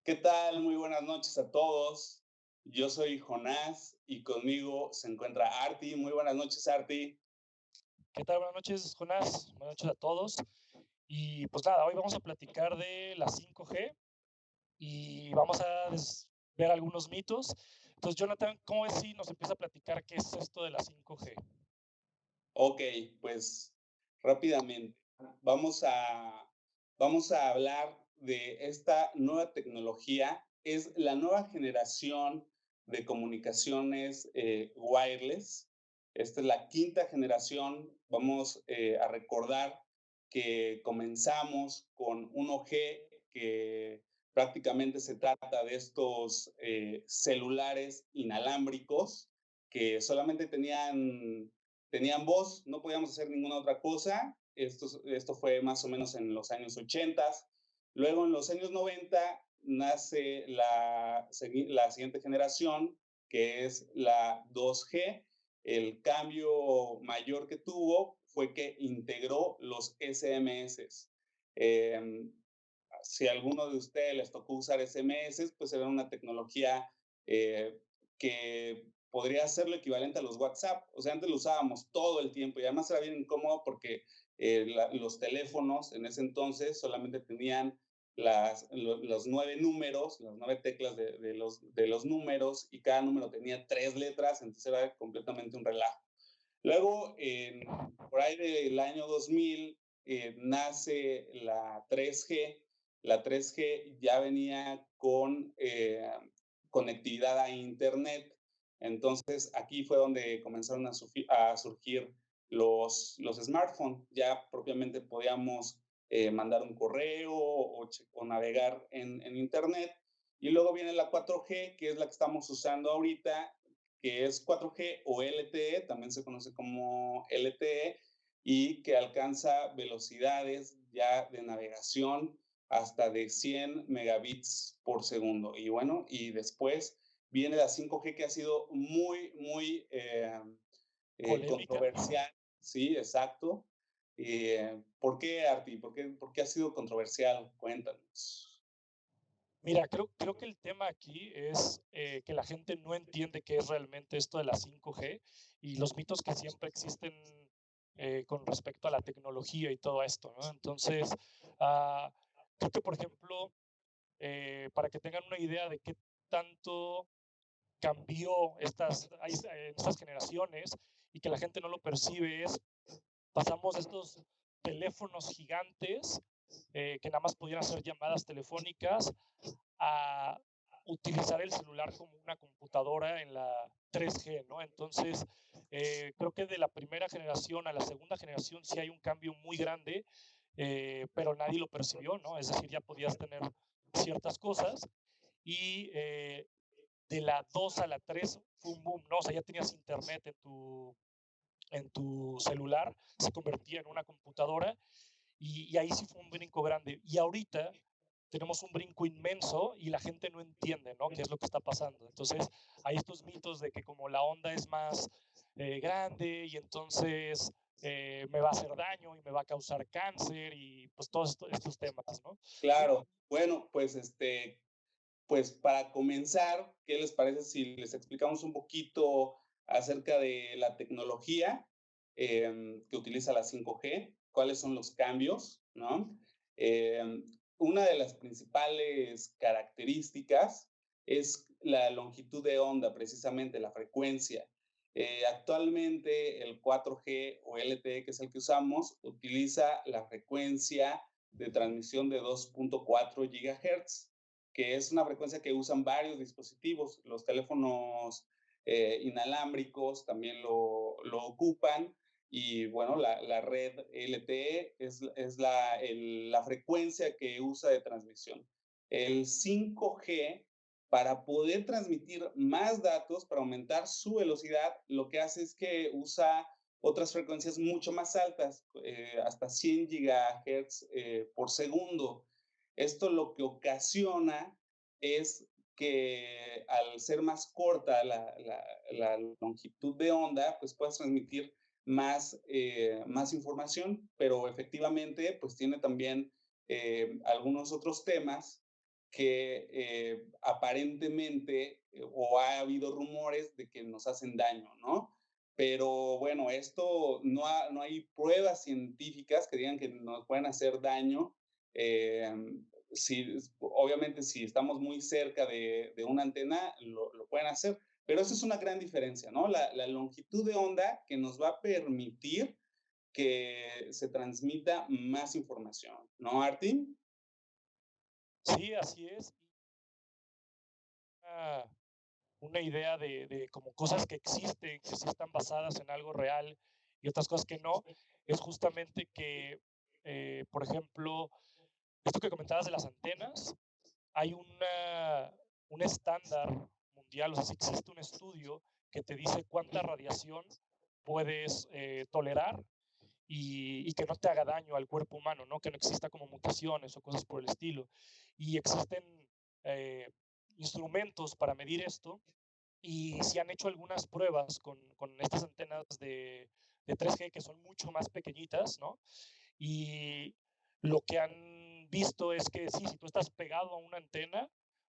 ¿Qué tal? Muy buenas noches a todos. Yo soy Jonás y conmigo se encuentra Arti. Muy buenas noches, Arti. ¿Qué tal? Buenas noches, Jonás. Buenas noches a todos. Y pues nada, hoy vamos a platicar de la 5G y vamos a ver algunos mitos. Entonces, Jonathan, ¿cómo es si nos empieza a platicar qué es esto de la 5G? Ok, pues rápidamente vamos a, vamos a hablar de esta nueva tecnología. Es la nueva generación de comunicaciones wireless. Esta es la quinta generación. Vamos a recordar que comenzamos con 1G, que prácticamente se trata de estos celulares inalámbricos que solamente tenían voz, no podíamos hacer ninguna otra cosa. Esto fue más o menos en los años 80. Luego, en los años 90, nace la siguiente generación, que es la 2G. El cambio mayor que tuvo fue que integró los SMS. Eh, si a alguno de ustedes les tocó usar SMS, pues era una tecnología que podría ser lo equivalente a los WhatsApp. O sea, antes lo usábamos todo el tiempo y además era bien incómodo porque los teléfonos en ese entonces solamente tenían los 9 números, las 9 teclas de los números y cada número tenía 3 letras, entonces era completamente un relajo. Luego, por ahí del año 2000, nace la 3G. La 3G ya venía con conectividad a Internet. Entonces, aquí fue donde comenzaron a surgir los smartphones. Ya propiamente podíamos mandar un correo o navegar en Internet. Y luego viene la 4G, que es la que estamos usando ahorita, que es 4G o LTE, también se conoce como LTE, y que alcanza velocidades ya de navegación hasta de 100 megabits por segundo. Y bueno, y después viene la 5G que ha sido muy, muy Polémica. controversial. Sí, exacto. ¿Por qué, Arti? ¿Por qué ha sido controversial? Cuéntanos. Mira, creo que el tema aquí es que la gente no entiende qué es realmente esto de la 5G y los mitos que siempre existen con respecto a la tecnología y todo esto, ¿no? Entonces, ah, creo que, por ejemplo, para que tengan una idea de qué tanto cambió en estas generaciones y que la gente no lo percibe es, pasamos de estos teléfonos gigantes que nada más podían hacer llamadas telefónicas a utilizar el celular como una computadora en la 3G, ¿no? Entonces, creo que de la primera generación a la segunda generación sí hay un cambio muy grande, pero nadie lo percibió, ¿no? Es decir, ya podías tener ciertas cosas y de la 2 a la 3 fue un boom, ¿no? O sea, ya tenías internet en tu celular, se convertía en una computadora y ahí sí fue un brinco grande. Y ahorita tenemos un brinco inmenso y la gente no entiende, ¿no? ¿Qué es lo que está pasando? Entonces, hay estos mitos de que como la onda es más grande y entonces me va a hacer daño y me va a causar cáncer y pues todos estos temas, ¿no? Claro. Bueno, pues pues para comenzar, ¿qué les parece si les explicamos un poquito acerca de la tecnología que utiliza la 5G? ¿Cuáles son los cambios? ¿No? Una de las principales características es la longitud de onda, precisamente la frecuencia. Actualmente el 4G o LTE, que es el que usamos, utiliza la frecuencia de transmisión de 2.4 GHz, que es una frecuencia que usan varios dispositivos. Los teléfonos inalámbricos también lo ocupan. Y bueno, la red LTE es la frecuencia que usa de transmisión. El 5G, para poder transmitir más datos, para aumentar su velocidad, lo que hace es que usa otras frecuencias mucho más altas, hasta 100 gigahertz por segundo. Esto lo que ocasiona es que al ser más corta la longitud de onda, pues puedas transmitir más información, pero efectivamente, pues tiene también algunos otros temas que aparentemente o ha habido rumores de que nos hacen daño, ¿no? Pero bueno, esto no hay pruebas científicas que digan que nos pueden hacer daño. Eh, si, obviamente, si estamos muy cerca de una antena, lo pueden hacer, pero eso es una gran diferencia, ¿no? La longitud de onda que nos va a permitir que se transmita más información, ¿no, Artin? Sí, así es. Una, una idea de como cosas que existen, que sí están basadas en algo real y otras cosas que no, es justamente que, por ejemplo, esto que comentabas de las antenas, hay un estándar mundial, o sea, si existe un estudio que te dice cuánta radiación puedes tolerar y que no te haga daño al cuerpo humano, ¿no? Que no exista como mutaciones o cosas por el estilo. Y existen eh, instrumentos para medir esto y se han hecho algunas pruebas con estas antenas de 3G que son mucho más pequeñitas, ¿no? Y lo que han visto es que sí, si tú estás pegado a una antena,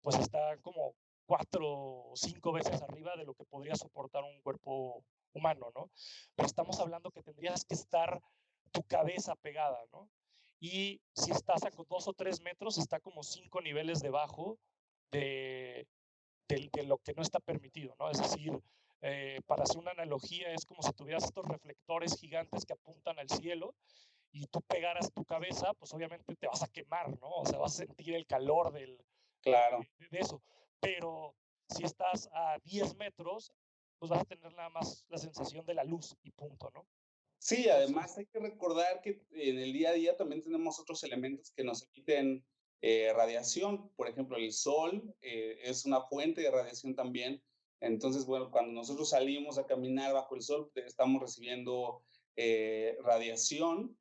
pues está como 4 o 5 veces arriba de lo que podría soportar un cuerpo humano, ¿no? Pero estamos hablando que tendrías que estar tu cabeza pegada, ¿no? Y si estás a 2 o 3 metros, está como 5 niveles debajo de, de lo que no está permitido, ¿no? Es decir, para hacer una analogía, es como si tuvieras estos reflectores gigantes que apuntan al cielo y tú pegaras tu cabeza, pues obviamente te vas a quemar, ¿no? O sea, vas a sentir el calor Claro. de eso. Pero si estás a 10 metros, pues vas a tener nada más la sensación de la luz y punto, ¿no? Sí, Entonces, además hay que recordar que en el día a día también tenemos otros elementos que nos emiten radiación. Por ejemplo, el sol es una fuente de radiación también. Entonces, bueno, cuando nosotros salimos a caminar bajo el sol, estamos recibiendo radiación.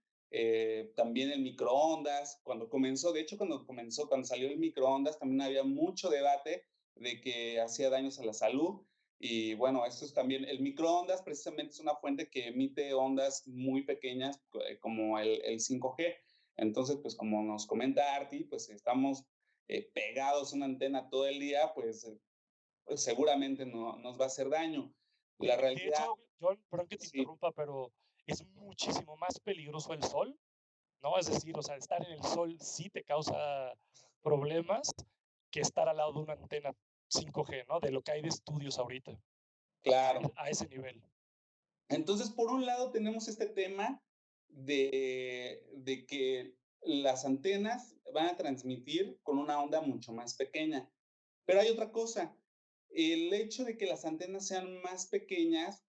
También el microondas, cuando comenzó, de hecho, cuando salió el microondas, también había mucho debate de que hacía daños a la salud. Y bueno, esto es también, el microondas precisamente es una fuente que emite ondas muy pequeñas como el 5G. Entonces, pues como nos comenta Arti, pues estamos pegados a una antena todo el día, pues seguramente no nos va a hacer daño. La de realidad, hecho, John, perdón que te sí, interrumpa, pero es muchísimo más peligroso el sol, ¿no? Es decir, o sea, estar en el sol sí te causa problemas que estar al lado de una antena 5G, ¿no? De lo que hay de estudios ahorita, claro. a ese nivel. Entonces, por un lado tenemos este tema de que las antenas van a transmitir con una onda mucho más pequeña. Pero hay otra cosa, el hecho de que las antenas sean más pequeñas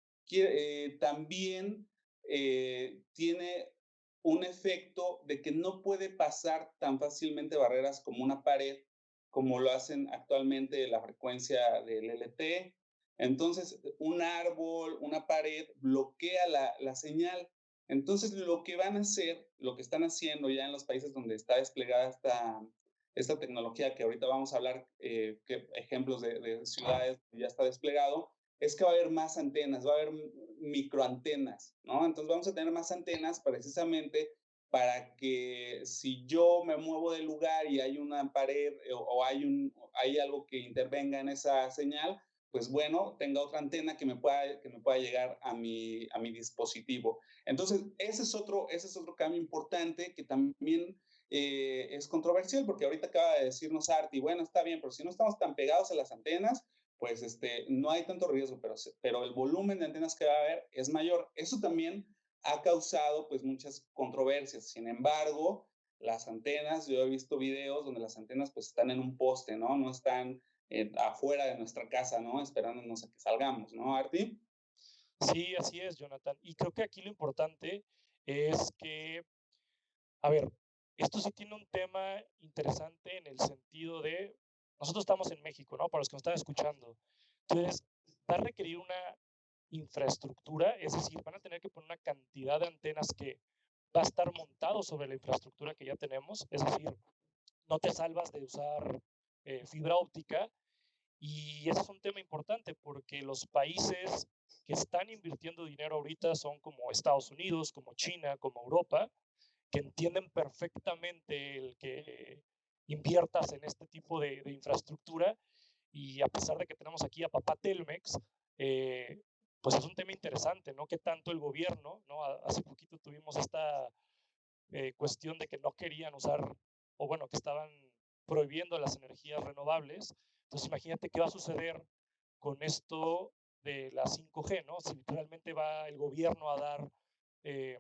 también tiene un efecto de que no puede pasar tan fácilmente barreras como una pared, como lo hacen actualmente la frecuencia del LTE. Entonces, un árbol, una pared bloquea la señal. Entonces, lo que van a hacer, lo que están haciendo ya en los países donde está desplegada esta tecnología que ahorita vamos a hablar, ejemplos de ciudades que ya está desplegado, es que va a haber más antenas, va a haber microantenas, ¿no? Entonces vamos a tener más antenas precisamente para que si yo me muevo del lugar y hay una pared o hay algo que intervenga en esa señal, pues bueno, tenga otra antena que me pueda llegar a mi dispositivo. Entonces, ese es otro cambio importante que también es controversial, porque ahorita acaba de decirnos Arti, bueno, está bien, pero si no estamos tan pegados a las antenas, pues no hay tanto riesgo, pero el volumen de antenas que va a haber es mayor. Eso también ha causado pues muchas controversias. Sin embargo, las antenas, yo he visto videos donde las antenas pues están en un poste, ¿no? No están afuera de nuestra casa, ¿no? Esperándonos a que salgamos, ¿no, Arti? Sí, así es, Jonathan. Y creo que aquí lo importante es que, a ver, esto sí tiene un tema interesante en el sentido de, nosotros estamos en México, ¿no? Para los que nos están escuchando. Entonces, va a requerir una infraestructura, es decir, van a tener que poner una cantidad de antenas que va a estar montado sobre la infraestructura que ya tenemos, es decir, no te salvas de usar fibra óptica. Y ese es un tema importante porque los países que están invirtiendo dinero ahorita son como Estados Unidos, como China, como Europa, que entienden perfectamente inviertas en este tipo de infraestructura. Y a pesar de que tenemos aquí a papá Telmex, eh, pues es un tema interesante, ¿no? Que tanto el gobierno, ¿no? Hace poquito tuvimos esta cuestión de que no querían usar, o bueno, que estaban prohibiendo las energías renovables. Entonces, imagínate qué va a suceder con esto de la 5G, ¿no? Si realmente va el gobierno a dar eh,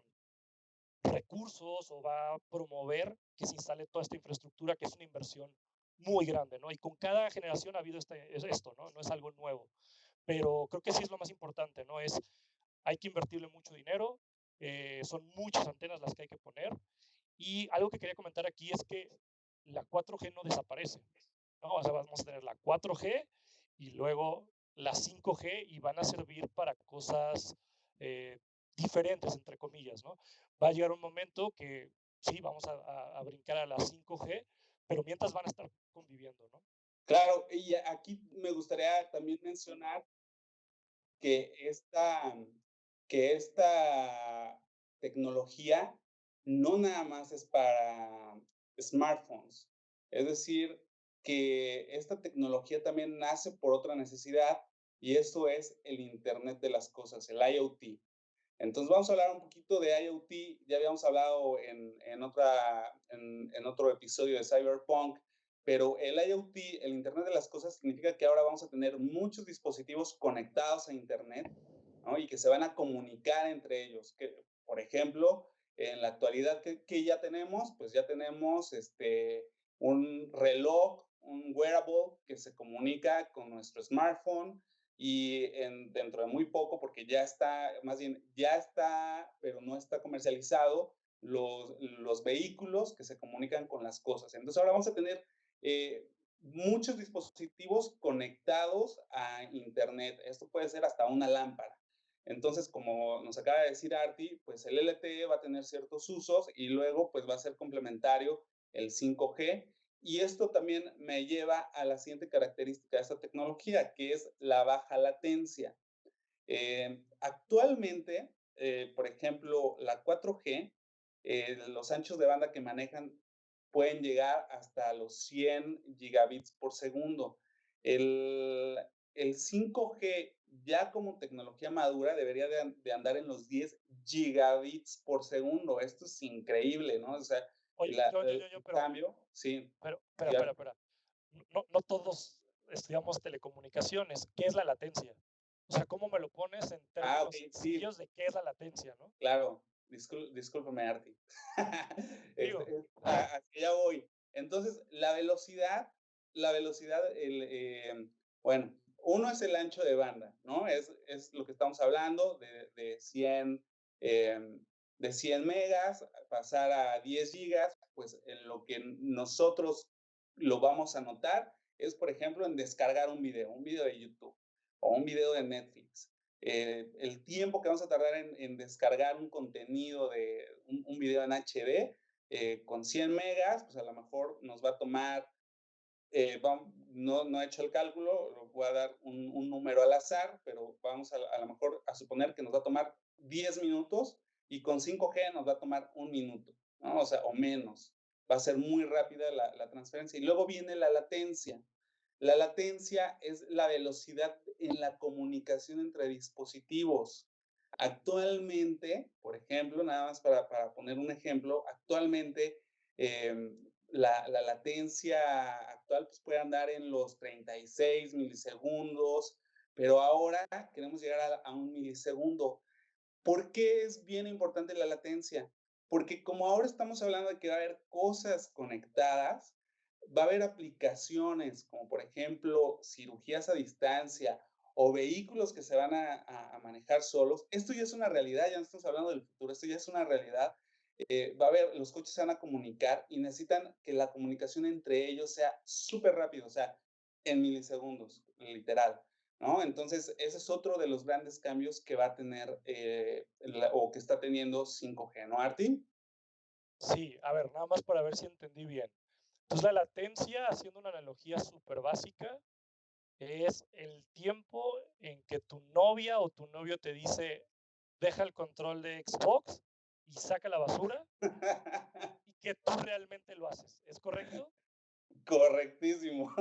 recursos o va a promover que se instale toda esta infraestructura, que es una inversión muy grande, ¿no? Y con cada generación ha habido esto, ¿no? No es algo nuevo. Pero creo que sí es lo más importante, ¿no? Hay que invertirle mucho dinero, son muchas antenas las que hay que poner. Y algo que quería comentar aquí es que la 4G no desaparece, ¿no? O sea, vamos a tener la 4G y luego la 5G y van a servir para cosas eh, diferentes, entre comillas, ¿no? Va a llegar un momento que sí, vamos a brincar a la 5G, pero mientras van a estar conviviendo, ¿no? Claro, y aquí me gustaría también mencionar que esta tecnología no nada más es para smartphones. Es decir, que esta tecnología también nace por otra necesidad y eso es el Internet de las cosas, el IoT. Entonces vamos a hablar un poquito de IoT. Ya habíamos hablado en otro episodio de Cyberpunk, pero el IoT, el Internet de las Cosas, significa que ahora vamos a tener muchos dispositivos conectados a Internet, ¿no? Y que se van a comunicar entre ellos. Que, por ejemplo, en la actualidad que ya tenemos, pues ya tenemos un reloj, un wearable que se comunica con nuestro smartphone y dentro de muy poco, porque ya está, más bien ya está, pero no está comercializado, los vehículos que se comunican con las cosas. Entonces ahora vamos a tener eh, muchos dispositivos conectados a Internet. Esto puede ser hasta una lámpara. Entonces, como nos acaba de decir Arti, pues el LTE va a tener ciertos usos y luego pues va a ser complementario el 5G. Y esto también me lleva a la siguiente característica de esta tecnología, que es la baja latencia. Actualmente, por ejemplo, la 4G, los anchos de banda que manejan pueden llegar hasta los 100 gigabits por segundo. El, el 5G ya como tecnología madura debería de andar en los 10 gigabits por segundo. Esto es increíble, ¿no? O sea, Oye, yo, el cambio, sí. espera. No, no todos estudiamos telecomunicaciones. ¿Qué es la latencia? O sea, ¿cómo me lo pones en Ah, ok, términos sí, sencillos de qué es la latencia, ¿no? claro. Discúlpame, Arti. Digo, Hacia allá voy. Entonces, la velocidad, bueno, uno es el ancho de banda, ¿no? Es lo que estamos hablando de 100, de 100 megas, pasar a 10 gigas, pues en lo que nosotros lo vamos a notar es, por ejemplo, en descargar un video de YouTube o un video de Netflix. El tiempo que vamos a tardar en descargar un contenido de un video en HD con 100 megas, pues a lo mejor nos va a tomar, no he hecho el cálculo, voy a dar un número al azar, pero vamos a lo mejor a suponer que nos va a tomar 10 minutos y con 5G nos va a tomar un minuto, ¿no? O sea, o menos. Va a ser muy rápida la transferencia. Y luego viene la latencia. La latencia es la velocidad en la comunicación entre dispositivos. Actualmente, por ejemplo, nada más para poner un ejemplo, actualmente eh, la latencia actual pues, puede andar en los 36 milisegundos, pero ahora queremos llegar a un milisegundo. ¿Por qué es bien importante la latencia? Porque como ahora estamos hablando de que va a haber cosas conectadas, va a haber aplicaciones como por ejemplo cirugías a distancia o vehículos que se van a manejar solos. Esto ya es una realidad, ya no estamos hablando del futuro, esto ya es una realidad. Va a haber, los coches se van a comunicar y necesitan que la comunicación entre ellos sea súper rápido, o sea, en milisegundos, literal. ¿No? Entonces, ese es otro de los grandes cambios que va a tener o que está teniendo 5G, ¿no, Arti? sí, a ver, nada más para ver si entendí bien. Entonces, la latencia, haciendo una analogía súper básica, es el tiempo en que tu novia o tu novio te dice, deja el control de Xbox y saca la basura y que tú realmente lo haces. ¿Es correcto? Correctísimo.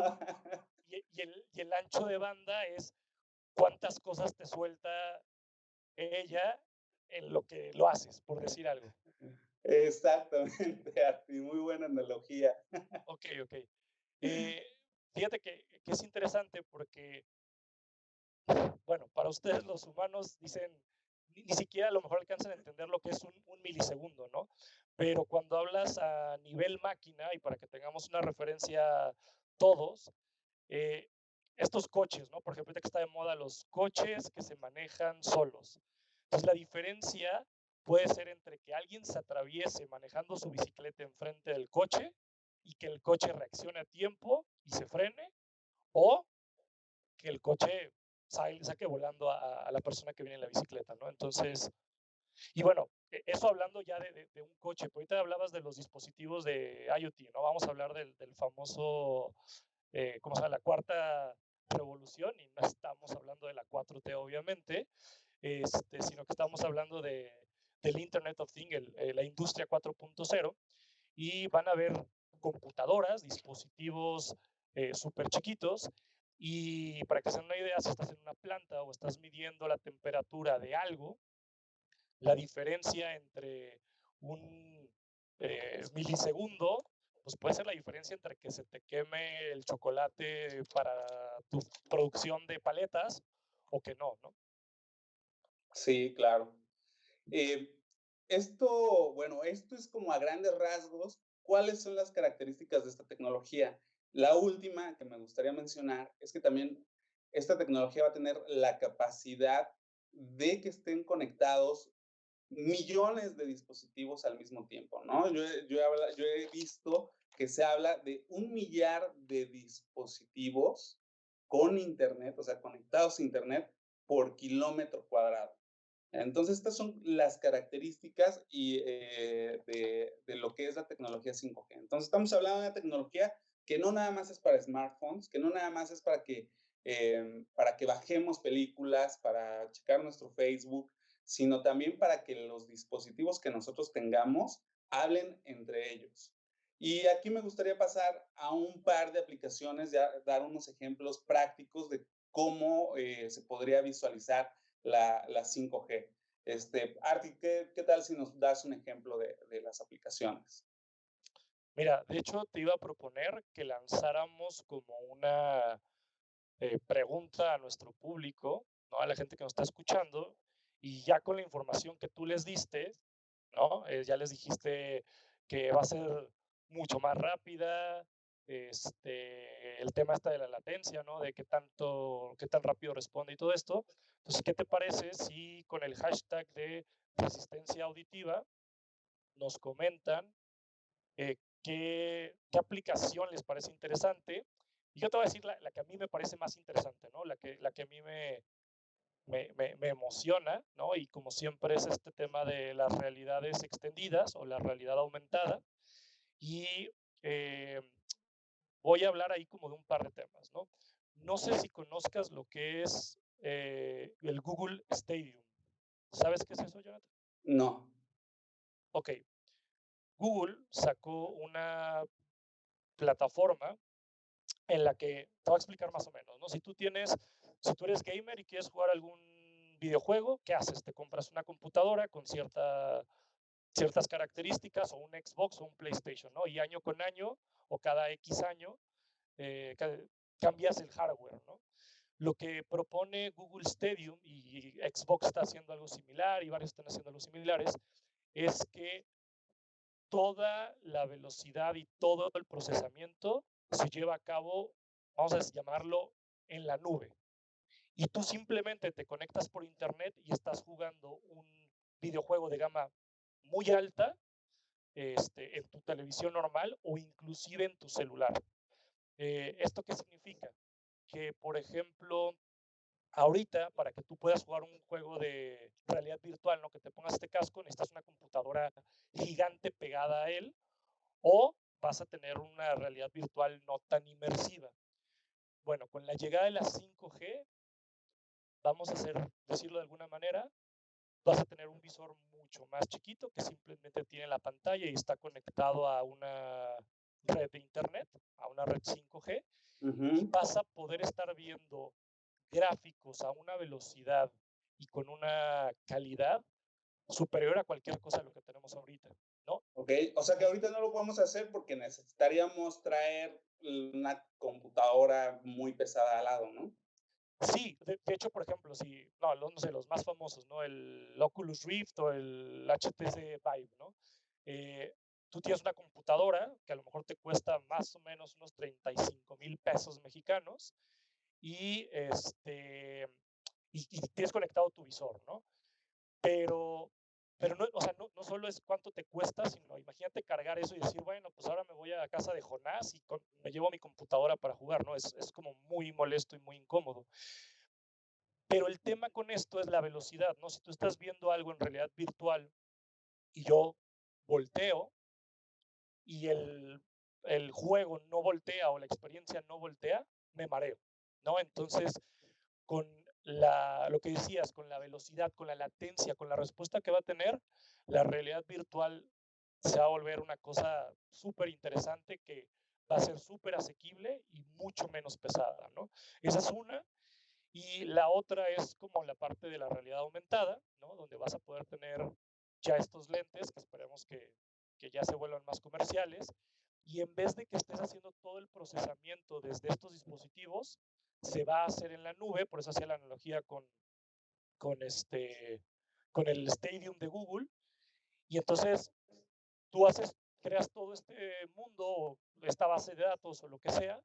Y el ancho de banda es cuántas cosas te suelta ella en lo que lo haces, por decir algo. Exactamente, Arti, muy buena analogía. Ok, ok. Eh, Fíjate que es interesante porque, bueno, para ustedes los humanos dicen, ni siquiera a lo mejor alcanzan a entender lo que es un milisegundo, ¿no? Pero cuando hablas a nivel máquina, y para que tengamos una referencia todos, eh, estos coches, ¿no? Por ejemplo, ahorita que está de moda los coches que se manejan solos. Entonces, la diferencia puede ser entre que alguien se atraviese manejando su bicicleta enfrente del coche y que el coche reaccione a tiempo y se frene, o que el coche saque volando a la persona que viene en la bicicleta, ¿no? Entonces, y bueno, eso hablando ya de un coche, pero ahorita hablabas de los dispositivos de IoT, ¿no? Vamos a hablar del famoso, ¿cómo se llama? La cuarta revolución, y no estamos hablando de la 4T, obviamente, sino que estamos hablando del Internet of Things, la industria 4.0, y van a haber computadoras, dispositivos súper chiquitos. Y para que se den una idea, si estás en una planta o estás midiendo la temperatura de algo, la diferencia entre un milisegundo, pues puede ser la diferencia entre que se te queme el chocolate para tu producción de paletas o que no, ¿no? Sí, claro. Eh, esto es como a grandes rasgos, ¿cuáles son las características de esta tecnología? La última que me gustaría mencionar es que también esta tecnología va a tener la capacidad de que estén conectados millones de dispositivos al mismo tiempo, ¿no? Yo he visto que se habla de 1 millar de dispositivos con internet, o sea, conectados a internet por kilómetro cuadrado. Entonces, estas son las características de lo que es la tecnología 5G. Entonces, estamos hablando de una tecnología que no nada más es para smartphones, que no nada más es para que bajemos películas, para checar nuestro Facebook, sino también para que los dispositivos que nosotros tengamos hablen entre ellos. Y aquí me gustaría pasar a un par de aplicaciones, ya dar unos ejemplos prácticos de cómo se podría visualizar la 5G. Arti, ¿qué tal si nos das un ejemplo de las aplicaciones? Mira, de hecho te iba a proponer que lanzáramos como una pregunta a nuestro público, ¿no? A la gente que nos está escuchando, y ya con la información que tú les diste, ¿no? Ya les dijiste que va a ser mucho más rápida, el tema está de la latencia, ¿no? De qué tan rápido responde y todo esto. Entonces, ¿qué te parece si con el hashtag de resistencia auditiva nos comentan qué aplicación les parece interesante? Y yo te voy a decir la que a mí me parece más interesante, ¿no? La que a mí me emociona, ¿no? Y como siempre es este tema de las realidades extendidas o la realidad aumentada. Y eh, voy a hablar ahí como de un par de temas, ¿no? No sé si conozcas lo que es el Google Stadium. ¿Sabes qué es eso, Jonathan? No. Ok, Google sacó una plataforma en la que te voy a explicar más o menos, ¿no? Si tú eres gamer y quieres jugar algún videojuego, ¿qué haces? Te compras una computadora con ciertas características, o un Xbox o un PlayStation, ¿no? Y año con año o cada X año eh, cambias el hardware, ¿no? Lo que propone Google Stadium, y Xbox está haciendo algo similar y varios están haciendo algo similares, es que toda la velocidad y todo el procesamiento se lleva a cabo, vamos a llamarlo, en la nube. Y tú simplemente te conectas por internet y estás jugando un videojuego de gama muy alta en tu televisión normal o inclusive en tu celular. ¿Esto qué significa? Que, por ejemplo, ahorita, para que tú puedas jugar un juego de realidad virtual, ¿no? Que te pongas este casco, necesitas una computadora gigante pegada a él, o vas a tener una realidad virtual no tan inmersiva. Bueno, con la llegada de la 5G, vamos a decirlo de alguna manera, vas a tener un visor mucho más chiquito que simplemente tiene la pantalla y está conectado a una red de internet, a una red 5G, y Ujú. vas a poder estar viendo gráficos a una velocidad y con una calidad superior a cualquier cosa de lo que tenemos ahorita, ¿no? Ok, o sea que Y ahorita no lo podemos hacer porque necesitaríamos traer una computadora muy pesada al lado, ¿no? sí, de hecho, por ejemplo, si, no, no sé, los más famosos, ¿no? El Oculus Rift o el HTC Vive, ¿no? Eh, Tú tienes una computadora que a lo mejor te cuesta más o menos unos 35,000 pesos mexicanos y, y tienes conectado tu visor, ¿no? Pero, pero no, o sea, no solo es cuánto te cuesta, sino imagínate cargar eso y decir, bueno, pues ahora me voy a casa de Jonás y me llevo mi computadora para jugar, ¿no? Es como muy molesto y muy incómodo. Pero el tema con esto es la velocidad, ¿no? Si tú estás viendo algo en realidad virtual y yo volteo y el juego no voltea o la experiencia no voltea, me mareo, ¿no? Entonces, con lo que decías, con la velocidad, con la latencia, con la respuesta que va a tener, la realidad virtual se va a volver una cosa súper interesante que va a ser súper asequible y mucho menos pesada, ¿no? Esa es una. Y la otra es como la parte de la realidad aumentada, ¿no? Donde vas a poder tener ya estos lentes que esperemos que ya se vuelvan más comerciales. Y en vez de que estés haciendo todo el procesamiento desde estos dispositivos, se va a hacer en la nube, por eso hacía la analogía con, con el Stadium de Google. Y entonces tú creas todo este mundo, esta base de datos o lo que sea,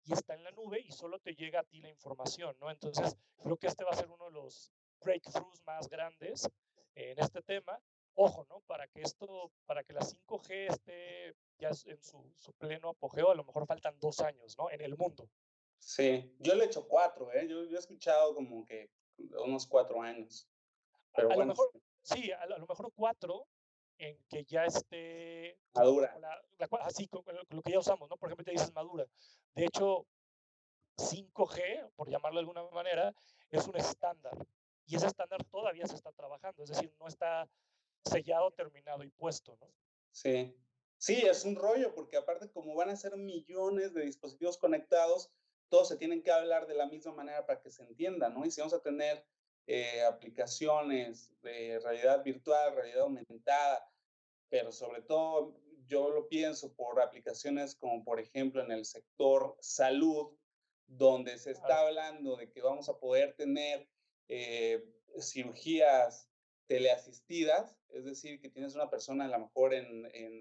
y está en la nube y solo te llega a ti la información, ¿no? Entonces, creo que este va a ser uno de los breakthroughs más grandes en este tema. Ojo, ¿no? Para que la 5G esté ya en su pleno apogeo, a lo mejor faltan 2 años, ¿no? En el mundo. Sí, yo le echo 4, ¿eh? Yo he escuchado como que unos 4 años, pero A lo bueno, mejor, sí, a lo mejor 4 en que ya esté como madura. así, con lo que ya usamos, ¿no? Por ejemplo, te dices madura. De hecho, 5G, por llamarlo de alguna manera, es un estándar. Y ese estándar todavía se está trabajando, es decir, no está sellado, terminado y puesto, ¿no? Sí. Sí, es un rollo, porque aparte como van a ser millones de dispositivos conectados, todos se tienen que hablar de la misma manera para que se entienda, ¿no? Y si vamos a tener aplicaciones de realidad virtual, realidad aumentada, pero sobre todo yo lo pienso por aplicaciones como por ejemplo en el sector salud, donde se está Claro, hablando de que vamos a poder tener cirugías teleasistidas, es decir, que tienes una persona a lo mejor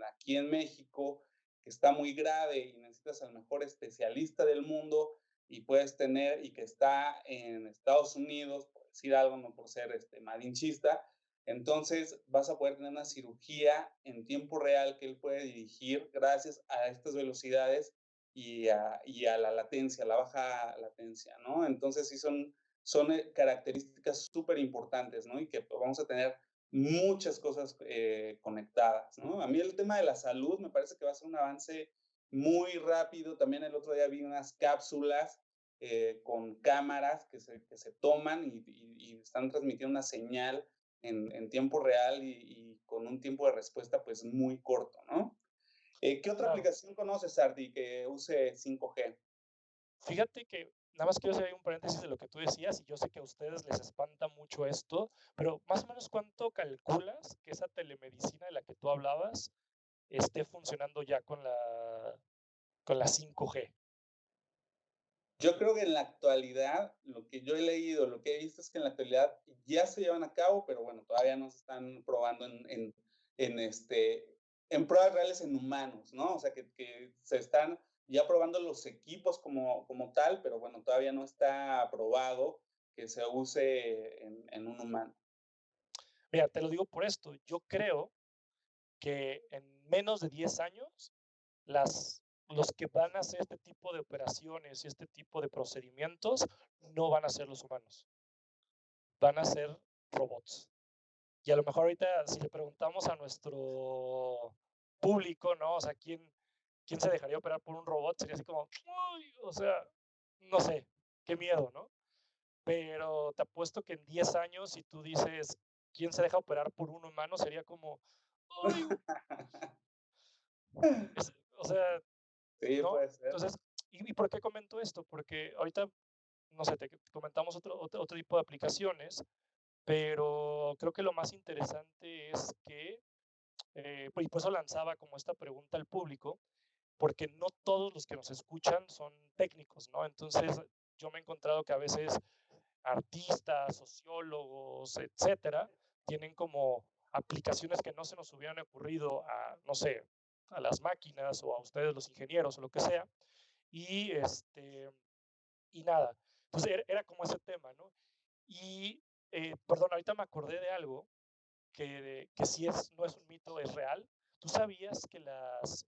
aquí en México que está muy grave y necesitas al mejor especialista del mundo y puedes tener, y que está en Estados Unidos, por decir algo, no por ser malinchista, entonces vas a poder tener una cirugía en tiempo real que él puede dirigir gracias a estas velocidades y a la latencia, la baja latencia, ¿no? Entonces sí son características súper importantes, ¿no? Y que pues, vamos a tener muchas cosas conectadas, ¿no? A mí el tema de la salud me parece que va a ser un avance muy rápido. También el otro día vi unas cápsulas con cámaras que se toman y están transmitiendo una señal en tiempo real y con un tiempo de respuesta pues muy corto, ¿no? ¿Qué otra claro. aplicación conoces, Arti, que use 5G? Fíjate que nada más quiero hacer ahí un paréntesis de lo que tú decías, y yo sé que a ustedes les espanta mucho esto, pero más o menos cuánto calculas que esa telemedicina de la que tú hablabas esté funcionando ya con la 5G. Yo creo que en la actualidad, lo que yo he leído, lo que he visto es que en la actualidad ya se llevan a cabo, pero bueno, todavía no se están probando en pruebas reales en humanos, ¿no? O sea, que se están ya probando los equipos como tal, pero bueno, todavía no está aprobado que se use en un humano. Mira, te lo digo por esto, yo creo que en menos de 10 años, los que van a hacer este tipo de operaciones y este tipo de procedimientos no van a ser los humanos, van a ser robots. Y a lo mejor ahorita, si le preguntamos a nuestro público, ¿no? O sea, ¿quién se dejaría operar por un robot? Sería así como, uy, o sea, no sé, qué miedo, ¿no? Pero te apuesto que en 10 años, si tú dices, ¿quién se deja operar por un humano? Sería como, uy, o sea, Sí, ¿no? puede ser. Entonces, ¿y por qué comento esto? Porque ahorita, no sé, te comentamos otro tipo de aplicaciones, pero creo que lo más interesante es que, y por eso lanzaba como esta pregunta al público, porque no todos los que nos escuchan son técnicos, ¿no? Entonces, yo me he encontrado que a veces artistas, sociólogos, etcétera, tienen como aplicaciones que no se nos hubieran ocurrido a, no sé, a las máquinas o a ustedes los ingenieros o lo que sea. Y, y nada, entonces era como ese tema, ¿no? Y, perdón, ahorita me acordé de algo que sí es, no es un mito, es real. ¿Tú sabías que las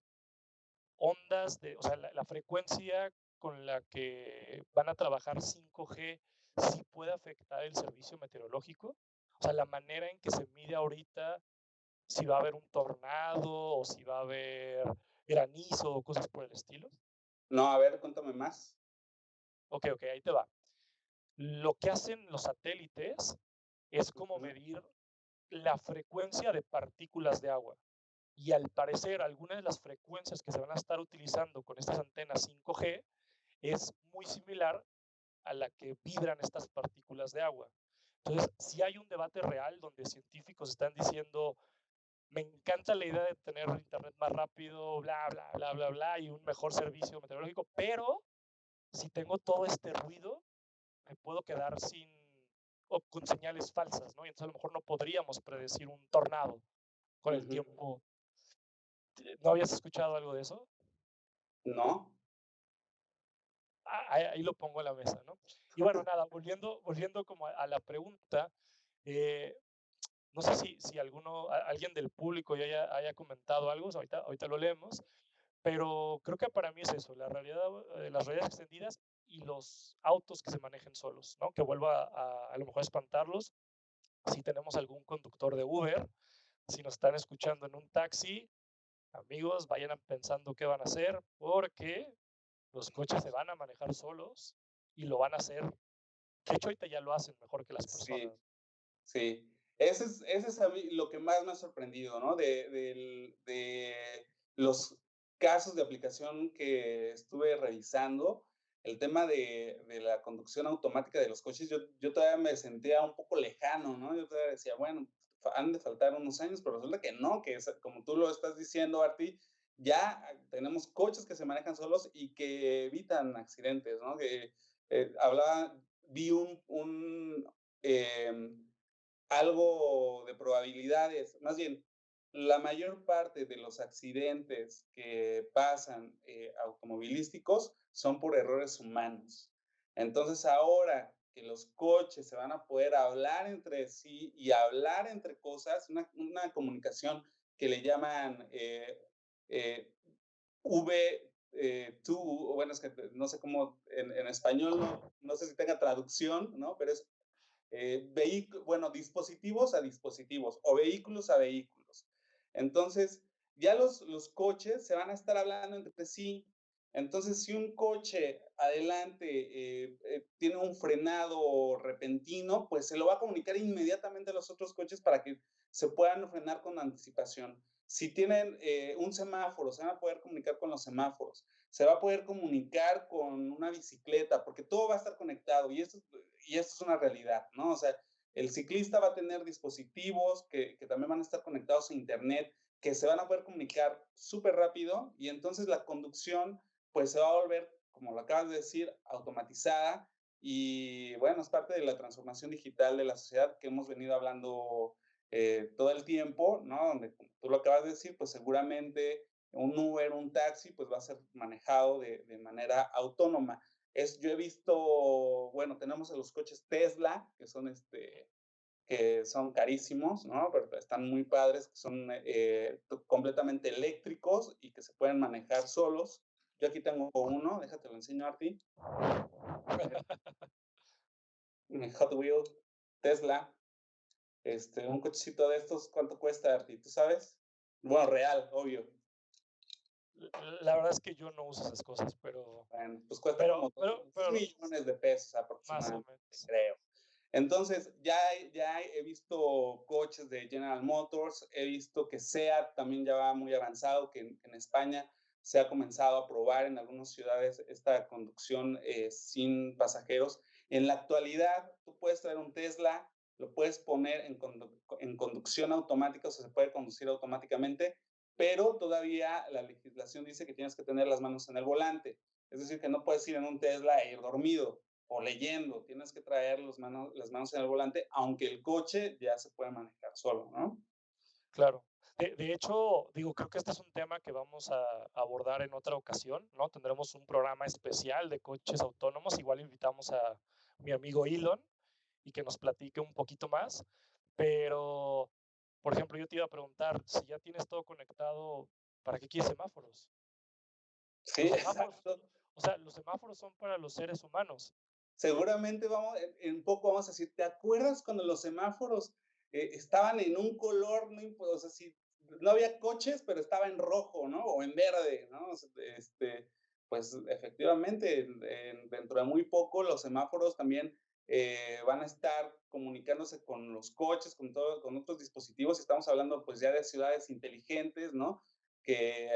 ondas o sea, la frecuencia con la que van a trabajar 5G sí puede afectar el servicio meteorológico? O sea, la manera en que se mide ahorita si va a haber un tornado o si va a haber granizo o cosas por el estilo. No, a ver, cuéntame más. Ok, ok, ahí te va. Lo que hacen los satélites es como Ujú. medir la frecuencia de partículas de agua. Y al parecer, algunas de las frecuencias que se van a estar utilizando con estas antenas 5G es muy similar a la que vibran estas partículas de agua. Entonces, si hay un debate real donde científicos están diciendo, me encanta la idea de tener internet más rápido, bla, bla, bla, bla, bla, y un mejor servicio meteorológico, pero si tengo todo este ruido, me puedo quedar sin o con señales falsas, ¿no? Y entonces a lo mejor no podríamos predecir un tornado con el Ujú. tiempo. ¿No habías escuchado algo de eso? No. Ahí lo pongo en la mesa, ¿no? Y bueno, nada, volviendo como a la pregunta, eh, no sé si alguien del público ya haya comentado algo, o sea, ahorita lo leemos, pero creo que para mí es eso, la realidad, las realidades extendidas y los autos que se manejen solos, ¿no? Que vuelva a lo mejor a espantarlos. Si tenemos algún conductor de Uber, si nos están escuchando en un taxi, amigos, vayan pensando qué van a hacer, porque los coches se van a manejar solos y lo van a hacer. De hecho, ahorita ya lo hacen mejor que las Sí. personas. Sí, ese es a mí lo que más me ha sorprendido, ¿no? De los casos de aplicación que estuve revisando, el tema de la conducción automática de los coches, yo todavía me sentía un poco lejano, ¿no? Yo todavía decía, bueno, han de faltar unos años, pero resulta que no, que es, como tú lo estás diciendo, Arti, ya tenemos coches que se manejan solos y que evitan accidentes, ¿no? Que vi em, algo de probabilidades, más bien, la mayor parte de los accidentes que pasan automovilísticos son por errores humanos. Entonces, ahora que los coches se van a poder hablar entre sí y hablar entre cosas, una comunicación que le llaman eh, V2, bueno, es que no sé cómo en español, no sé si tenga traducción, ¿no? Pero es bueno, dispositivos a dispositivos o vehículos a vehículos. Entonces, ya los coches se van a estar hablando entre sí. Entonces, si un coche adelante tiene un frenado repentino, pues se lo va a comunicar inmediatamente a los otros coches para que se puedan frenar con anticipación. Si tienen un semáforo, se van a poder comunicar con los semáforos, se va a poder comunicar con una bicicleta, porque todo va a estar conectado y esto es una realidad, ¿no? O sea, el ciclista va a tener dispositivos que también van a estar conectados a Internet, que se van a poder comunicar súper rápido y entonces la conducción pues se va a volver, como lo acabas de decir, automatizada y bueno, es parte de la transformación digital de la sociedad que hemos venido hablando todo el tiempo, ¿no? Donde, como tú lo acabas de decir, pues seguramente un Uber, un taxi, pues va a ser manejado de manera autónoma. Yo he visto, bueno, tenemos los coches Tesla, que son carísimos, ¿no? Pero están muy padres, que son completamente eléctricos y que se pueden manejar solos. Yo aquí tengo uno, déjate lo enseño a ti. Hot Wheel Tesla, un cochecito de estos, ¿cuánto cuesta, Arti? ¿Tú sabes? Bueno, real, obvio. La verdad es que yo no uso esas cosas, Bueno, pues cuesta como dos pero millones de pesos más o aproximadamente, menos. creo. Entonces, ya he visto coches de General Motors, he visto que SEAT también ya va muy avanzado, que en España se ha comenzado a probar en algunas ciudades esta conducción sin pasajeros. En la actualidad, tú puedes traer un Tesla, lo puedes poner en conducción automática, o sea, se puede conducir automáticamente, pero todavía la legislación dice que tienes que tener las manos en el volante. Es decir, que no puedes ir en un Tesla e ir dormido o leyendo, tienes que traer las manos en el volante, aunque el coche ya se puede manejar solo, ¿no? Claro. De hecho, digo, creo que este es un tema que vamos a abordar en otra ocasión, ¿no? Tendremos un programa especial de coches autónomos, igual invitamos a mi amigo Elon y que nos platique un poquito más, pero, por ejemplo, yo te iba a preguntar, si ya tienes todo conectado, ¿para qué quieres semáforos? Sí, Los semáforos, exacto. o sea, los semáforos son para los seres humanos. Seguramente vamos, en poco vamos a decir, ¿te acuerdas cuando los semáforos estaban en un color, no, o sea, si no había coches, pero estaba en rojo, ¿no? O en verde, ¿no? O sea, pues efectivamente, dentro de muy poco los semáforos también van a estar comunicándose con los coches, con otros dispositivos. Estamos hablando pues ya de ciudades inteligentes, ¿no? Que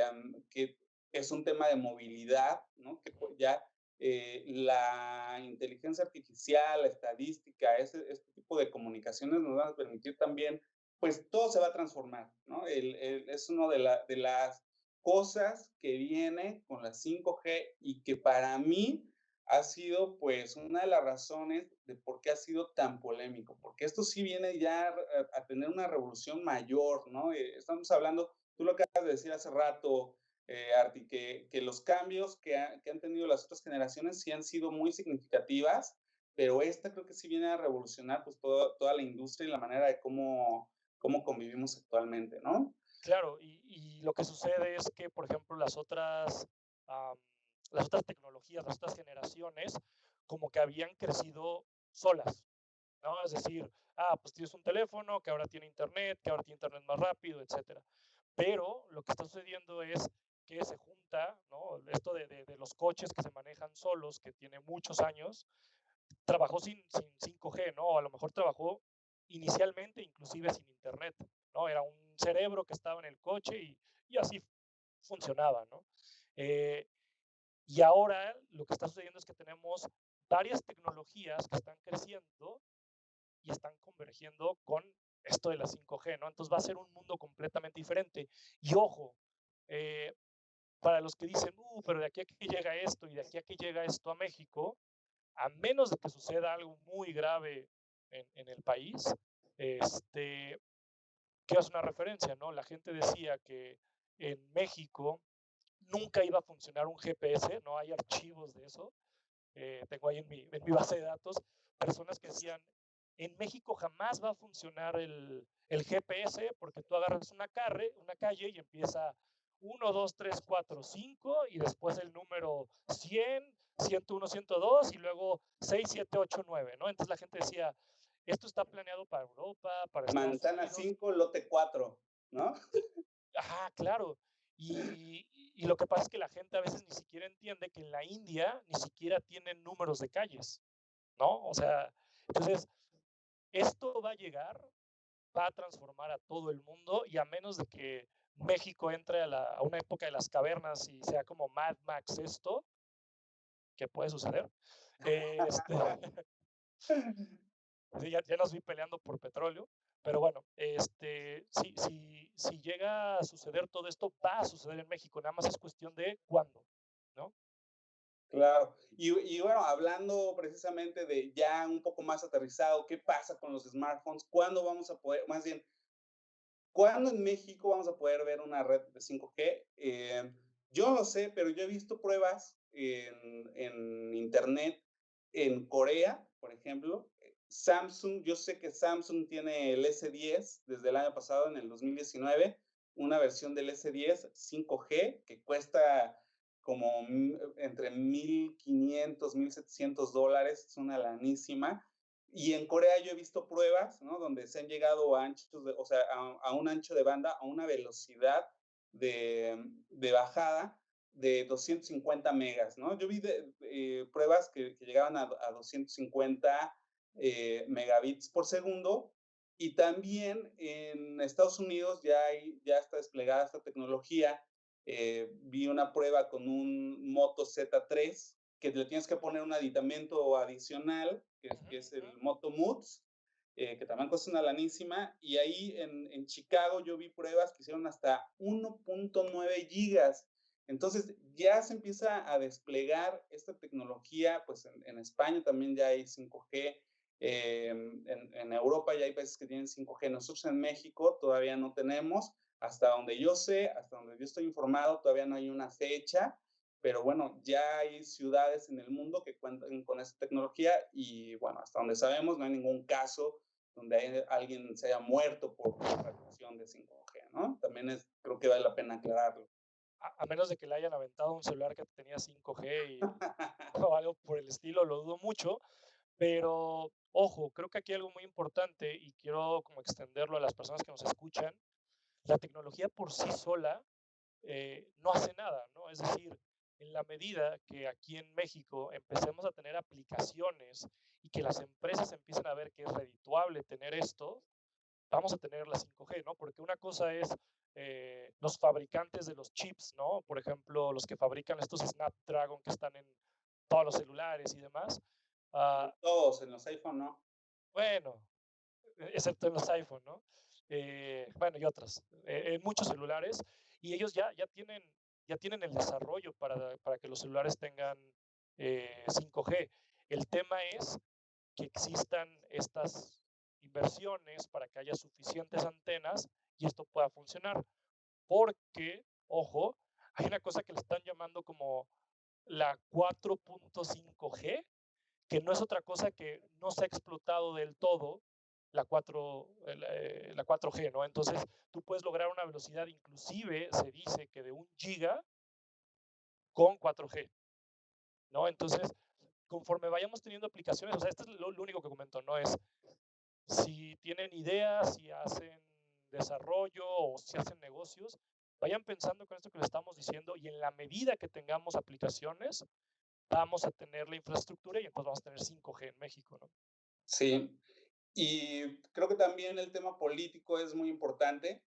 es un tema de movilidad, ¿no? Que Ujú. ya la inteligencia artificial, la estadística, este tipo de comunicaciones nos van a permitir también, pues todo se va a transformar, ¿no? Es una de las cosas que viene con la 5G y que para mí ha sido pues una de las razones de por qué ha sido tan polémico, porque esto sí viene ya a tener una revolución mayor, ¿no? Estamos hablando, tú lo acabas de decir hace rato, Arti, que los cambios que han tenido las otras generaciones sí han sido muy significativas, pero esta creo que sí viene a revolucionar pues toda la industria y la manera de cómo convivimos actualmente, ¿no? Claro, y lo que sucede es que, por ejemplo, am, las otras tecnologías, las otras generaciones, como que habían crecido solas, ¿no? Es decir, pues tienes un teléfono que ahora tiene internet, que ahora tiene internet más rápido, etcétera. Pero lo que está sucediendo es que se junta, ¿no? Esto de los coches que se manejan solos, que tiene muchos años, trabajó sin 5G, ¿no? O a lo mejor trabajó inicialmente inclusive sin internet, ¿no? Era un cerebro que estaba en el coche y así funcionaba, ¿no? Eh, y ahora lo que está sucediendo es que tenemos varias tecnologías que están creciendo y están convergiendo con esto de la 5G, ¿no? Entonces va a ser un mundo completamente diferente. Y ojo, eh, para los que dicen, pero de aquí a que llega esto y de aquí a que llega esto a México, a menos de que suceda algo muy grave en el país, este, quiero hacer una referencia, ¿no? La gente decía que en México nunca iba a funcionar un GPS, no hay archivos de eso. Tengo ahí en mi base de datos personas que decían, en México jamás va a funcionar el GPS porque tú agarras una calle y empieza 1, 2, 3, 4, 5 y después el número 100, 101, 102 y luego 6, 7, 8, 9, ¿no? Entonces la gente decía, esto está planeado para Europa, para Estados Manzana Unidos. 5 lote 4, ¿no? Ajá, claro. Y lo que pasa es que la gente a veces ni siquiera entiende que en la India ni siquiera tienen números de calles, ¿no? O sea, entonces, esto va a llegar, va a transformar a todo el mundo y a menos de que México entre a una época de las cavernas y sea como Mad Max esto, que puede suceder, este, sí, ya nos vi peleando por petróleo, pero bueno, si llega a suceder todo esto, va a suceder en México, nada más es cuestión de cuándo, ¿no? Claro. Y bueno, hablando precisamente de ya un poco más aterrizado, ¿qué pasa con los smartphones? ¿Cuándo vamos a poder, más bien, cuándo en México vamos a poder ver una red de 5G? Yo no lo sé, pero yo he visto pruebas en internet en Corea, por ejemplo. Samsung, yo sé que Samsung tiene el S10 desde el año pasado, en el 2019, una versión del S10 5G que cuesta como entre 1,500, $1,700, es una lanísima. Y en Corea yo he visto pruebas, ¿no? Donde se han llegado a anchos, o sea, a un ancho de banda, a una velocidad de bajada de 250 megas, ¿no? Yo vi pruebas que llegaban a 250 megabits por segundo y también en Estados Unidos ya está desplegada esta tecnología Vi una prueba con un Moto Z3 que le tienes que poner un aditamento adicional, que es ujú. el Moto Moods, que también cuesta una lanísima. Y ahí en Chicago yo vi pruebas que hicieron hasta 1.9 gigas. Entonces ya se empieza a desplegar esta tecnología, pues en España también ya hay 5G, en Europa ya hay países que tienen 5G, nosotros en México todavía no tenemos, hasta donde yo sé, hasta donde yo estoy informado, todavía no hay una fecha, pero bueno, ya hay ciudades en el mundo que cuentan con esta tecnología y bueno, hasta donde sabemos no hay ningún caso donde alguien se haya muerto por radiación de 5G, ¿no? También creo que vale la pena aclararlo. A menos de que le hayan aventado un celular que tenía 5G o algo por el estilo, lo dudo mucho, pero ojo, creo que aquí hay algo muy importante y quiero como extenderlo a las personas que nos escuchan. La tecnología por sí sola no hace nada, ¿no? Es decir, en la medida que aquí en México empecemos a tener aplicaciones y que las empresas empiecen a ver que es redituable tener esto, vamos a tener la 5G, ¿no? Porque una cosa es los fabricantes de los chips, ¿no? Por ejemplo, los que fabrican estos Snapdragon que están en todos los celulares y demás. En Ah, todos, en los iPhone, ¿no? bueno, excepto en los iPhone, ¿no? Bueno, y otros, en muchos celulares, y ellos ya tienen el desarrollo para que los celulares tengan 5G. El tema es que existan estas inversiones para que haya suficientes antenas y esto pueda funcionar. Porque, ojo, hay una cosa que le están llamando como la 4.5G, que no es otra cosa que no se ha explotado del todo la 4G, ¿no? Entonces, tú puedes lograr una velocidad, inclusive se dice que de 1 giga con 4G, ¿no? Entonces, conforme vayamos teniendo aplicaciones, o sea, esto es lo único que comento, ¿no? Es si tienen ideas, si hacen desarrollo o si hacen negocios, vayan pensando con esto que les estamos diciendo y en la medida que tengamos aplicaciones, vamos a tener la infraestructura y entonces vamos a tener 5G en México, ¿no? Sí, y creo que también el tema político es muy importante.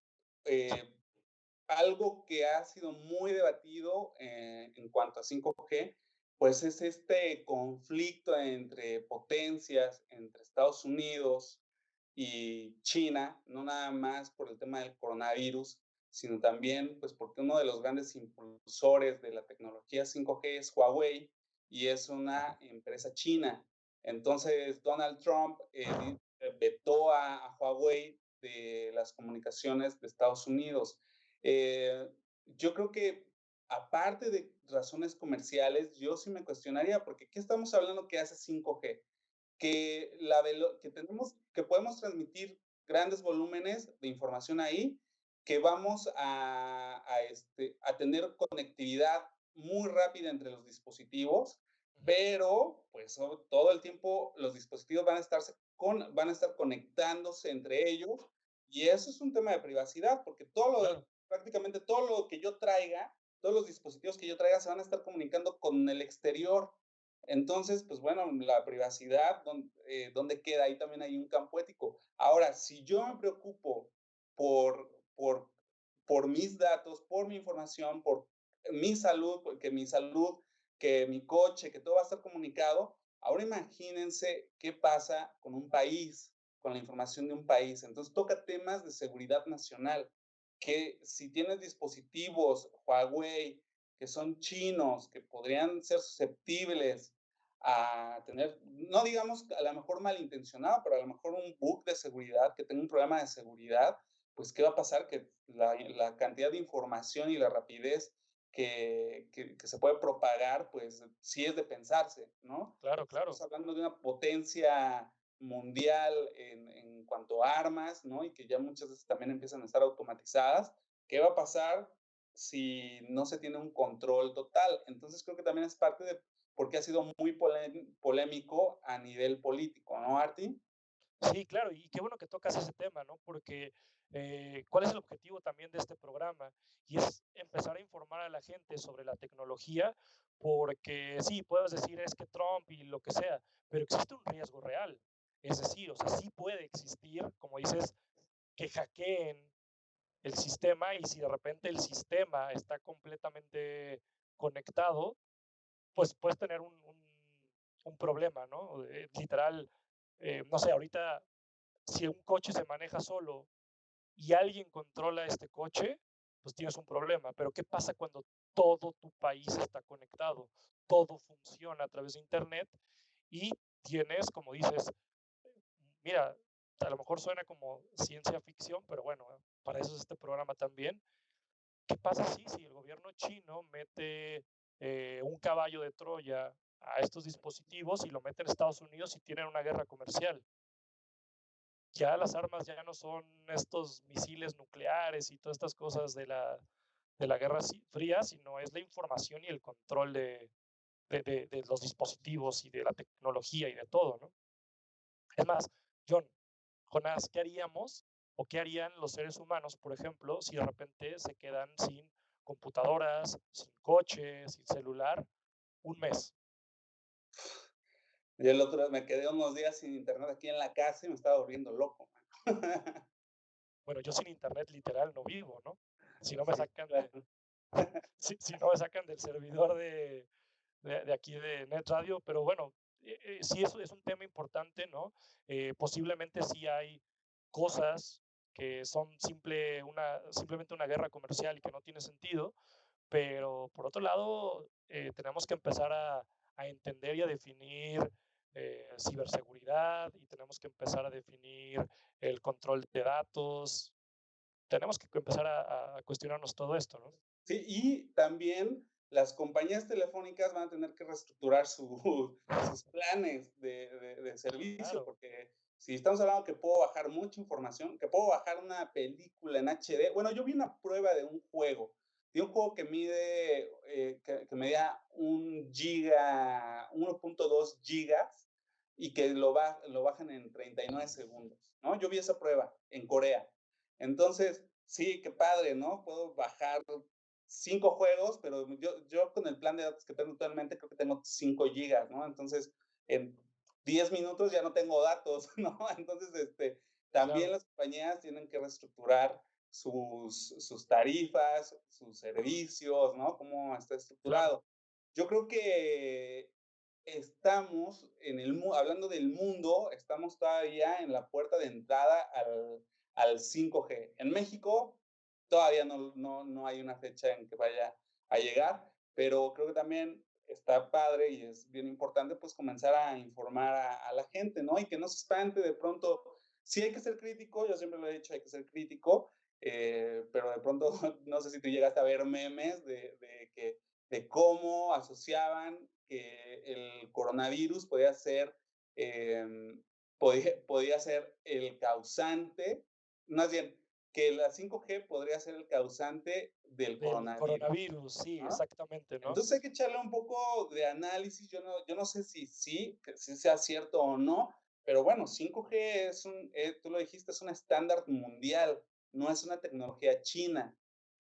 Sí. Eh, Algo que ha sido muy debatido en cuanto a 5G, pues es este conflicto entre potencias, entre Estados Unidos y China, no nada más por el tema del coronavirus, sino también pues porque uno de los grandes impulsores de la tecnología 5G es Huawei y es una empresa china. Entonces Donald Trump vetó a Huawei de las comunicaciones de Estados Unidos. Yo creo que aparte de razones comerciales, yo sí me cuestionaría, porque ¿qué estamos hablando que hace 5G? Que podemos transmitir grandes volúmenes de información ahí, que vamos a tener conectividad muy rápida entre los dispositivos, Ujú. pero pues todo el tiempo los dispositivos van a estar conectándose entre ellos y eso es un tema de privacidad, porque Claro, prácticamente todo lo que yo traiga, todos los dispositivos que yo traiga se van a estar comunicando con el exterior. Entonces, pues bueno, la privacidad, ¿dónde queda? Ahí también hay un campo ético. Ahora, si yo me preocupo por, por, por mis datos, por mi información, por mi salud, que mi coche, que todo va a estar comunicado, ahora imagínense qué pasa con un país, con la información de un país. Entonces toca temas de seguridad nacional, que si tienes dispositivos Huawei que son chinos, que podrían ser susceptibles a tener, no digamos a lo mejor malintencionado, pero a lo mejor un bug de seguridad, que tenga un problema de seguridad, pues ¿qué va a pasar? Que la cantidad de información y la rapidez que se puede propagar, pues sí es de pensarse, ¿no? claro, Estamos claro. hablando de una potencia mundial en cuanto a armas, ¿no? Y que ya muchas veces también empiezan a estar automatizadas. ¿Qué va a pasar si no se tiene un control total? Entonces creo que también es parte de porque ha sido muy polémico a nivel político, ¿no, Arti? Sí, claro, y qué bueno que tocas ese tema, ¿no? Porque ¿cuál es el objetivo también de este programa? Y es empezar a informar a la gente sobre la tecnología, porque sí, puedes decir es que Trump y lo que sea, pero existe un riesgo real. Es decir, o sea, sí puede existir, como dices, que hackeen el sistema y si de repente el sistema está completamente conectado, pues puedes tener un problema, ¿no? Literal, no sé, ahorita si un coche se maneja solo y alguien controla este coche, pues tienes un problema. Pero ¿qué pasa cuando todo tu país está conectado? Todo funciona a través de Internet y tienes, como dices, mira, a lo mejor suena como ciencia ficción, pero bueno, para eso es este programa también. ¿Qué pasa si el gobierno chino mete un caballo de Troya a estos dispositivos y lo mete en Estados Unidos y tienen una guerra comercial? Ya las armas ya no son estos misiles nucleares y todas estas cosas de la Guerra Fría, sino es la información y el control de los dispositivos y de la tecnología y de todo, ¿no? Es más, John, Jonás, ¿qué haríamos o qué harían los seres humanos, por ejemplo, si de repente se quedan sin computadoras, sin coche, sin celular, un mes? Y el otro me quedé unos días sin internet aquí en la casa y me estaba volviendo loco, man. Bueno, yo sin internet literal no vivo, ¿no? Si no me Sí, sacan de, claro. si no me sacan del servidor de aquí de Net Radio, pero bueno, sí es un tema importante, ¿no? Posiblemente sí hay cosas que son simplemente una guerra comercial y que no tiene sentido, pero por otro lado, tenemos que empezar a entender y a definir ciberseguridad y tenemos que empezar a definir el control de datos. Tenemos que empezar a cuestionarnos todo esto, ¿no? Sí, y también las compañías telefónicas van a tener que reestructurar sus planes de servicio, Claro, porque si estamos hablando que puedo bajar mucha información, que puedo bajar una película en HD. Bueno, yo vi una prueba de un juego que mide, que medía 1.2 gigas y que lo bajan en 39 segundos, ¿no? Yo vi esa prueba en Corea. Entonces, sí, qué padre, ¿no? Puedo bajar 5 juegos, pero yo con el plan de datos que tengo actualmente creo que tengo 5 gigas, ¿no? Entonces, en 10 minutos ya no tengo datos, ¿no? Entonces, también claro, las compañías tienen que reestructurar sus tarifas, sus servicios, ¿no? Cómo está claro, estructurado. Yo creo que estamos hablando del mundo, estamos todavía en la puerta de entrada al 5G. En México todavía no hay una fecha en que vaya a llegar, pero creo que también está padre y es bien importante pues comenzar a informar a la gente, ¿no? Y que no se espante de pronto. Sí hay que ser crítico, yo siempre lo he dicho, hay que ser crítico, pero de pronto no sé si tú llegaste a ver memes de cómo asociaban que el coronavirus eh, podía ser el causante, más bien, que la 5G podría ser el causante del del coronavirus, coronavirus, sí, ¿no? exactamente, ¿no? Entonces hay que echarle un poco de análisis. Yo no sé si sí, que sí sea cierto o no, pero bueno, 5G tú lo dijiste, es un estándar mundial, no es una tecnología china.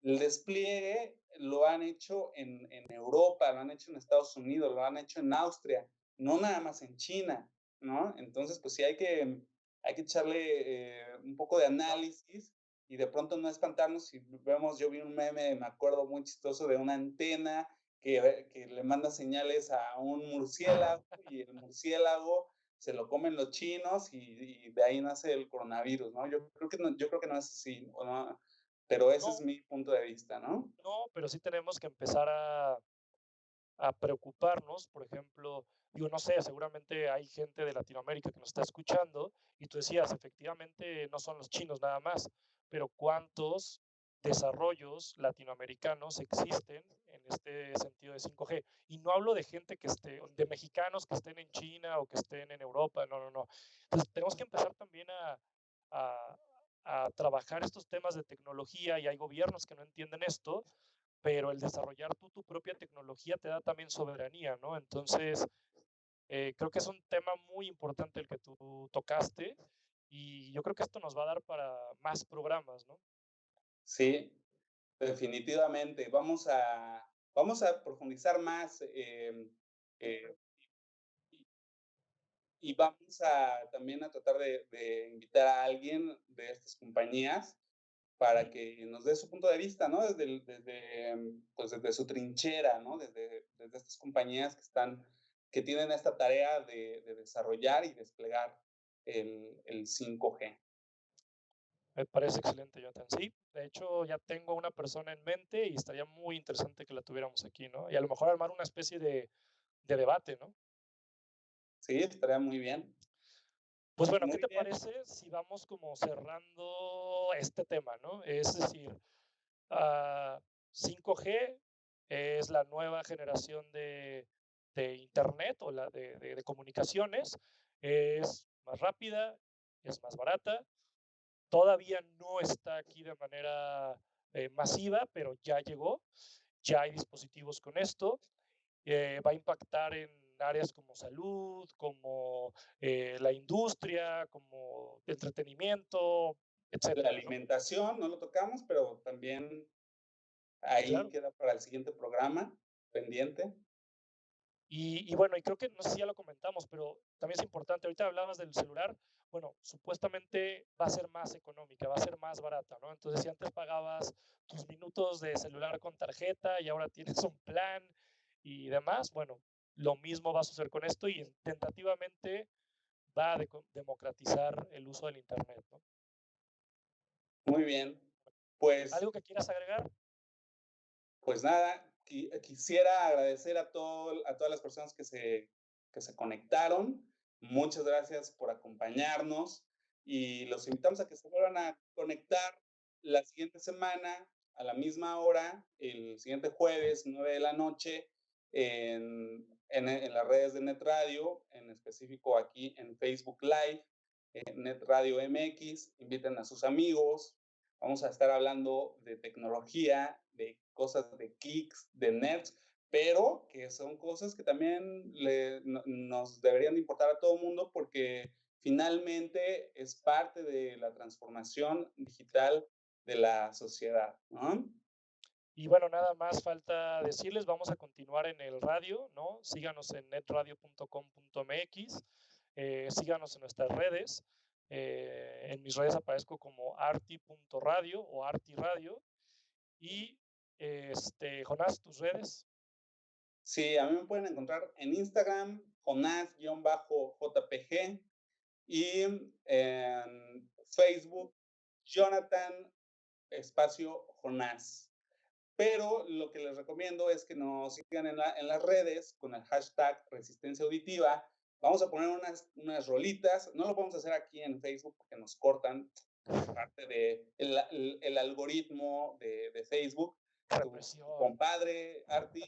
El despliegue lo han hecho en Europa, lo han hecho en Estados Unidos, lo han hecho en Austria, no nada más en China, ¿no? Entonces, pues sí hay que echarle un poco de Claro, análisis y de pronto no espantarnos si vemos, yo vi un meme, me acuerdo muy chistoso, de una antena que le manda señales a un murciélago y el murciélago se lo comen los chinos y de ahí nace el coronavirus, ¿no? Yo creo que no es así, ¿no? Pero ese es no, mi punto de vista, ¿no? no, pero sí tenemos que empezar a preocuparnos, por ejemplo, digo, no sé, seguramente hay gente de Latinoamérica que nos está escuchando y tú decías, efectivamente, no son los chinos nada más, pero ¿cuántos desarrollos latinoamericanos existen en este sentido de 5G? Y no hablo de gente que esté, de mexicanos que estén en China o que estén en Europa, no, no, no. Entonces, tenemos que empezar también a, a trabajar estos temas de tecnología y hay gobiernos que no entienden esto, pero el desarrollar tú tu propia tecnología te da también soberanía, ¿no? Entonces, creo que es un tema muy importante el que tú tocaste y yo creo que esto nos va a dar para más programas, ¿no? Sí, definitivamente. Vamos a profundizar más eh, y vamos a también a tratar de invitar a alguien de estas compañías para que nos dé su punto de vista, ¿no? Pues desde su trinchera, ¿no? Desde estas compañías que tienen esta tarea de desarrollar y desplegar el 5G. Me parece excelente, Jonathan. Sí, de hecho ya tengo una persona en mente y estaría muy interesante que la tuviéramos aquí, ¿no? Y a lo mejor armar una especie de debate, ¿no? Sí, estaría muy bien. Pues bueno, ¿qué Muy te bien. parece si vamos como cerrando este tema, ¿no? Es decir, 5G es la nueva generación de Internet o de comunicaciones, es más rápida, es más barata, todavía no está aquí de manera masiva, pero ya llegó, ya hay dispositivos con esto, va a impactar en áreas como salud, como la industria, como entretenimiento, La etcétera, ¿no? alimentación, no lo tocamos, pero también ahí Claro. queda para el siguiente programa, pendiente. Y bueno, y creo que no sé si ya lo comentamos, pero también es importante, ahorita hablabas del celular, bueno, supuestamente va a ser más económica, va a ser más barata, ¿no? Entonces, si antes pagabas tus minutos de celular con tarjeta y ahora tienes un plan y demás, bueno, lo mismo va a suceder con esto y tentativamente va a democratizar el uso del Internet, ¿no? Muy bien. Pues ¿Algo que quieras agregar? Pues nada, quisiera agradecer a todas las personas que se conectaron. Muchas gracias por acompañarnos y los invitamos a que se vuelvan a conectar la siguiente semana a la misma hora, el siguiente jueves, 9 de la noche, en las redes de Net Radio, en específico aquí en Facebook Live, Net Radio MX. Inviten a sus amigos. Vamos a estar hablando de tecnología, de cosas de geeks, de nerds, pero que son cosas que también nos deberían de importar a todo el mundo porque finalmente es parte de la transformación digital de la sociedad, ¿no? Y bueno, nada más falta decirles, vamos a continuar en el radio, ¿no? Síganos en netradio.com.mx, síganos en nuestras redes. En mis redes aparezco como arti.radio o artiradio. Y Jonás, tus redes. Sí, a mí me pueden encontrar en Instagram, Jonás-JPG, y en Facebook, Jonathan espacio Jonás. Pero lo que les recomiendo es que nos sigan en las redes con el hashtag Resistencia Auditiva. Vamos a poner unas rolitas. No lo podemos hacer aquí en Facebook porque nos cortan parte del algoritmo de Facebook. Tu Represión. compadre, Arti,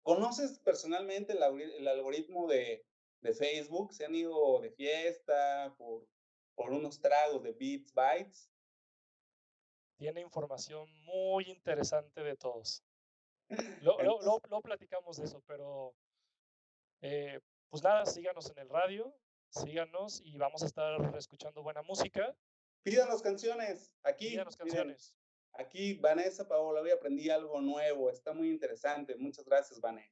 ¿conoces personalmente el algoritmo de Facebook? ¿Se han ido de fiesta por unos tragos de Beats Bytes? Tiene información muy interesante de todos. Entonces, Lo platicamos de eso, pero eh, pues nada, síganos en el radio, síganos y vamos a estar escuchando buena música. pídanos canciones. Aquí, Pídanos miren, canciones. aquí Vanessa Paola, hoy aprendí algo nuevo, está muy interesante. Muchas gracias, Vané.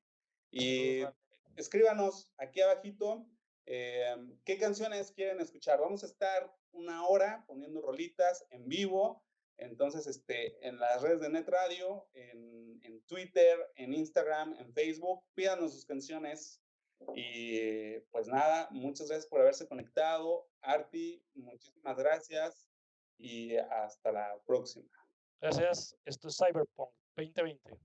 Saludos, Y Van. escríbanos aquí abajito qué canciones quieren escuchar. Vamos a estar una hora poniendo rolitas en vivo. Entonces, en las redes de Net Radio, en Twitter, en Instagram, en Facebook, pídanos sus canciones. Y pues nada, muchas gracias por haberse conectado. Arti, muchísimas gracias y hasta la próxima. Gracias. Esto es Cyberpunk 2020.